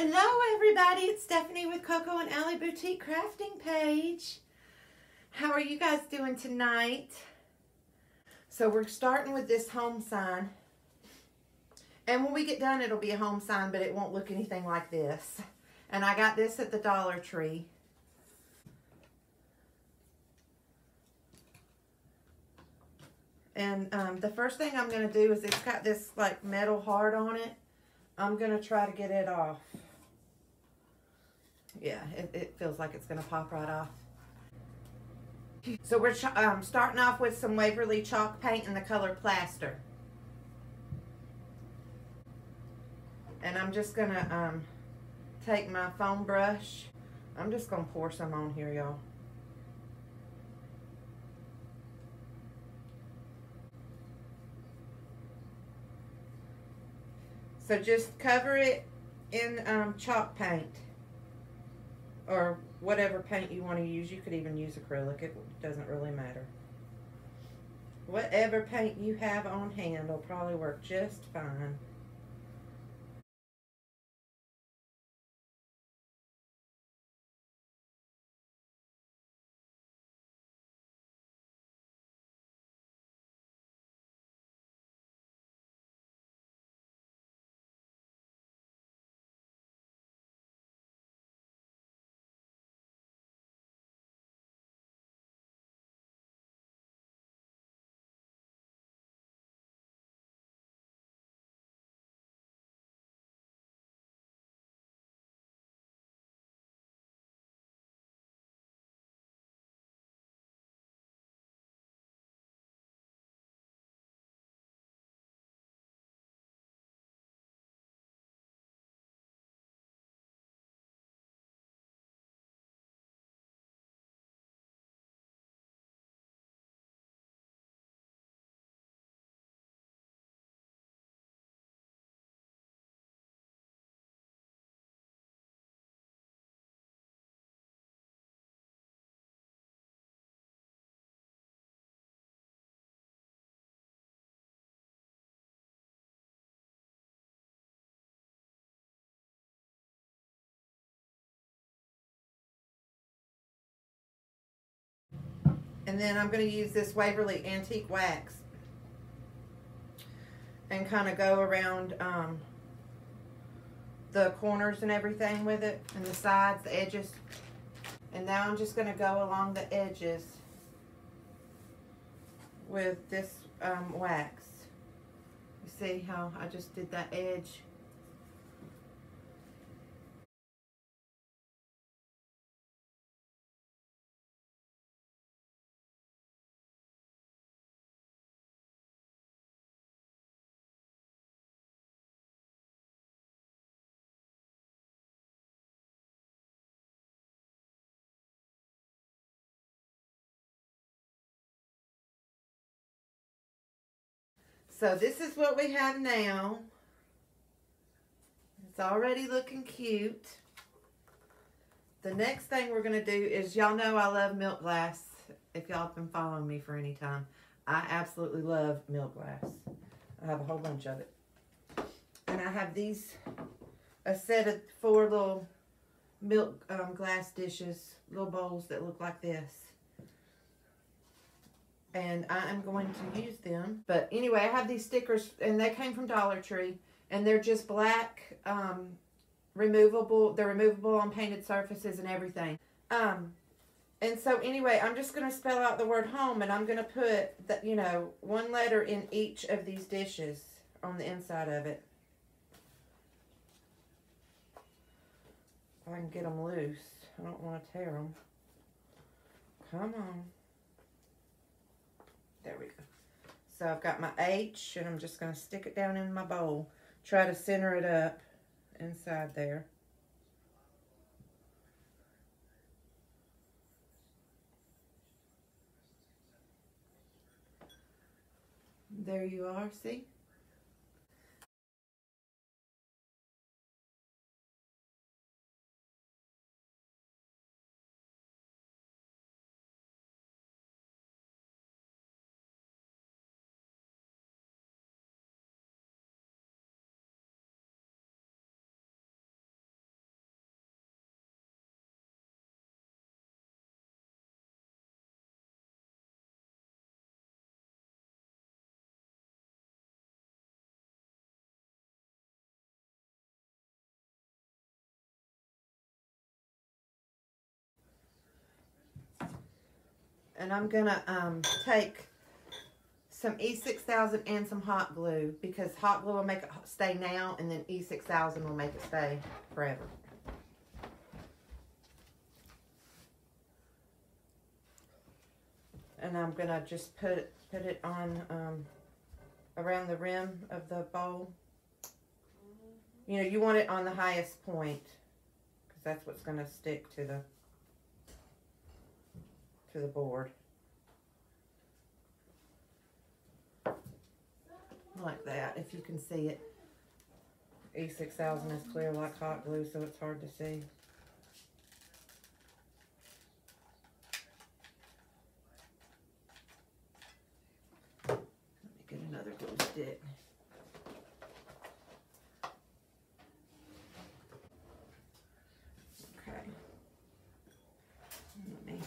Hello everybody, it's Stephanie with Coco and Allie Boutique Crafting Page. How are you guys doing tonight? So we're starting with this home sign. And when we get done, it'll be a home sign, but it won't look anything like this. And I got this at the Dollar Tree. And the first thing I'm going to do is it's got this like metal heart on it. I'm going to try to get it off. Yeah, it feels like it's going to pop right off. So we're starting off with some Waverly chalk paint in the color Plaster. And I'm just going to take my foam brush. I'm just going to pour some on here, y'all. So just cover it in chalk paint or whatever paint you want to use. You could even use acrylic. It doesn't really matter. Whatever paint you have on hand will probably work just fine. And then I'm going to use this Waverly Antique Wax and kind of go around the corners and everything with it, and the sides, the edges. And now I'm just going to go along the edges with this wax. You see how I just did that edge? So this is what we have now. It's already looking cute. The next thing we're going to do is, y'all know I love milk glass. If y'all have been following me for any time, I absolutely love milk glass. I have a whole bunch of it. And I have these, a set of 4 little milk glass dishes, little bowls that look like this. And I am going to use them. But anyway, I have these stickers, and they came from Dollar Tree. And they're just black, removable. They're removable on painted surfaces and everything. And so anyway, I'm just going to spell out the word home. And I'm going to put, one letter in each of these dishes on the inside of it. If I can get them loose. I don't want to tear them. Come on. There we go. So I've got my H, and I'm just going to stick it down in my bowl. Try to center it up inside there. There you are, see? And I'm gonna take some E6000 and some hot glue, because hot glue will make it stay now, and then E6000 will make it stay forever. And I'm gonna just put it on around the rim of the bowl. You know, you want it on the highest point, because that's what's gonna stick to the board. Like that, if you can see it. E6000 is clear like hot glue, so it's hard to see. Let me get another glue stick. Okay. Let me.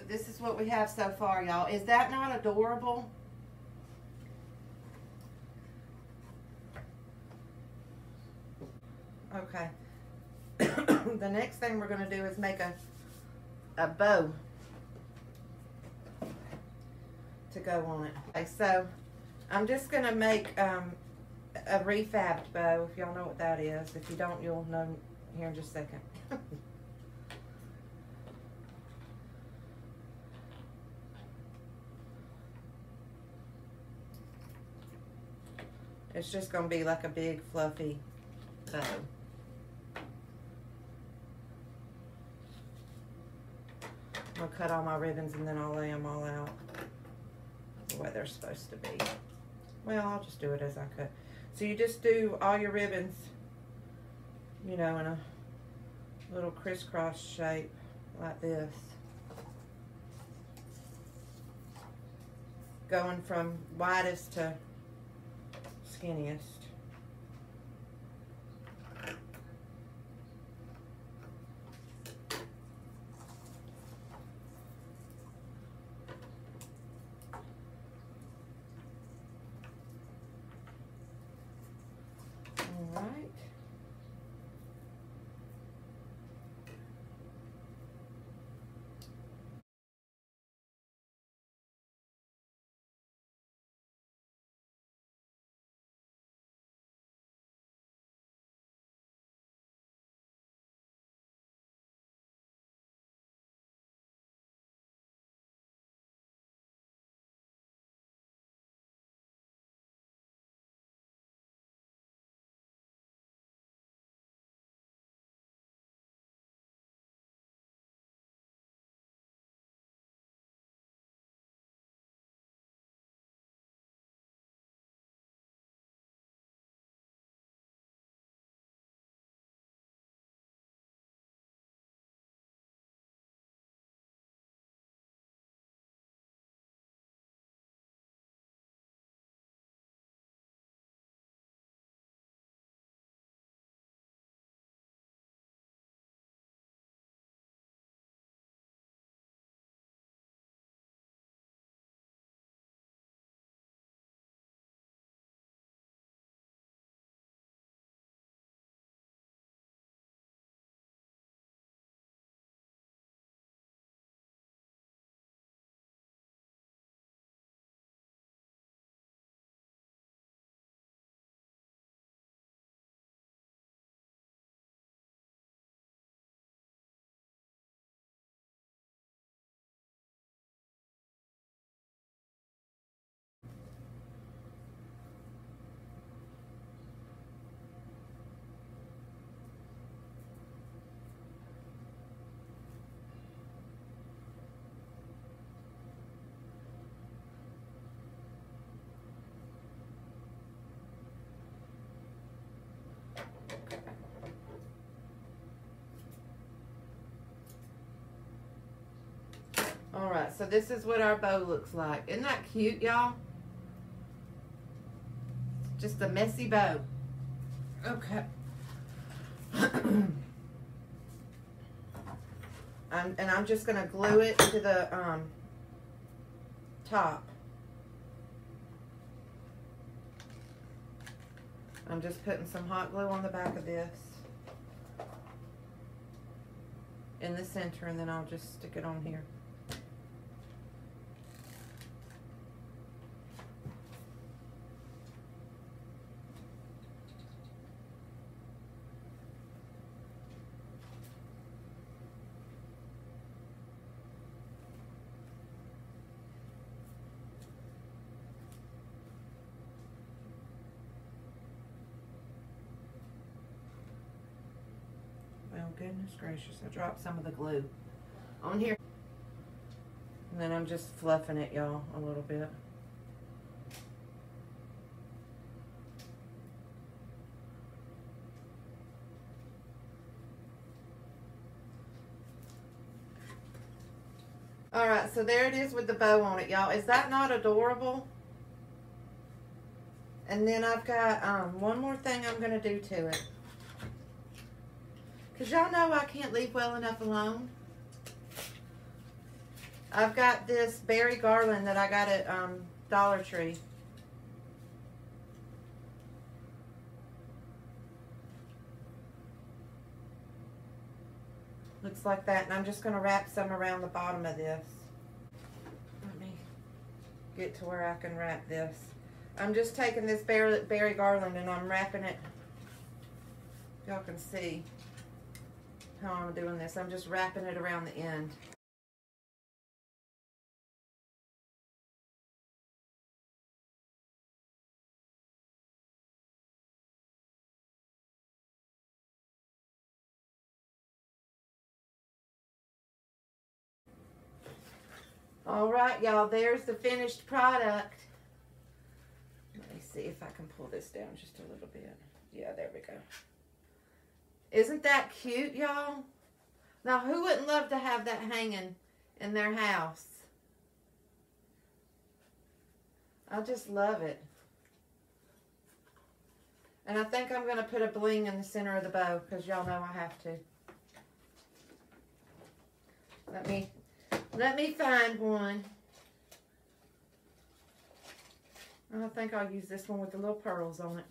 This is what we have so far, y'all. Is that not adorable? Okay. The next thing we're going to do is make a bow to go on it. Okay, so I'm just going to make a refabbed bow, if y'all know what that is. If you don't, you'll know here in just a second. It's just going to be like a big fluffy bow. I'll cut all my ribbons and then I'll lay them all out the way they're supposed to be. Well, I'll just do it as I cut. So you just do all your ribbons, you know, in a little crisscross shape like this. Going from widest to skinniest. All right. Alright, so this is what our bow looks like. Isn't that cute, y'all? Just a messy bow. Okay. And I'm just going to glue it to the top. I'm just putting some hot glue on the back of this in the center, and then I'll just stick it on here. Goodness gracious, I dropped some of the glue on here. And then I'm just fluffing it, y'all, a little bit. Alright, so there it is with the bow on it, y'all. Is that not adorable? And then I've got one more thing I'm going to do to it. Because y'all know I can't leave well enough alone. I've got this berry garland that I got at Dollar Tree. Looks like that. And I'm just going to wrap some around the bottom of this. Let me get to where I can wrap this. I'm just taking this berry garland and I'm wrapping it. Y'all can see how I'm doing this. I'm just wrapping it around the end. All right, y'all, there's the finished product. Let me see if I can pull this down just a little bit. Yeah, there we go. Isn't that cute, y'all? Now, who wouldn't love to have that hanging in their house? I just love it. And I think I'm going to put a bling in the center of the bow because y'all know I have to. Let me find one. I think I'll use this one with the little pearls on it.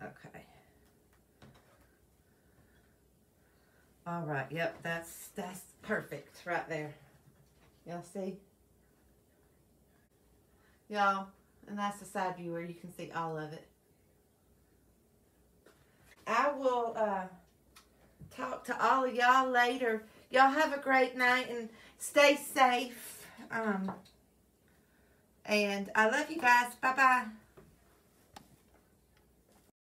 Okay. All right. Yep. That's perfect right there. Y'all see? Y'all, and that's the side view where you can see all of it. I will talk to all of y'all later. Y'all have a great night and stay safe. And I love you guys. Bye-bye.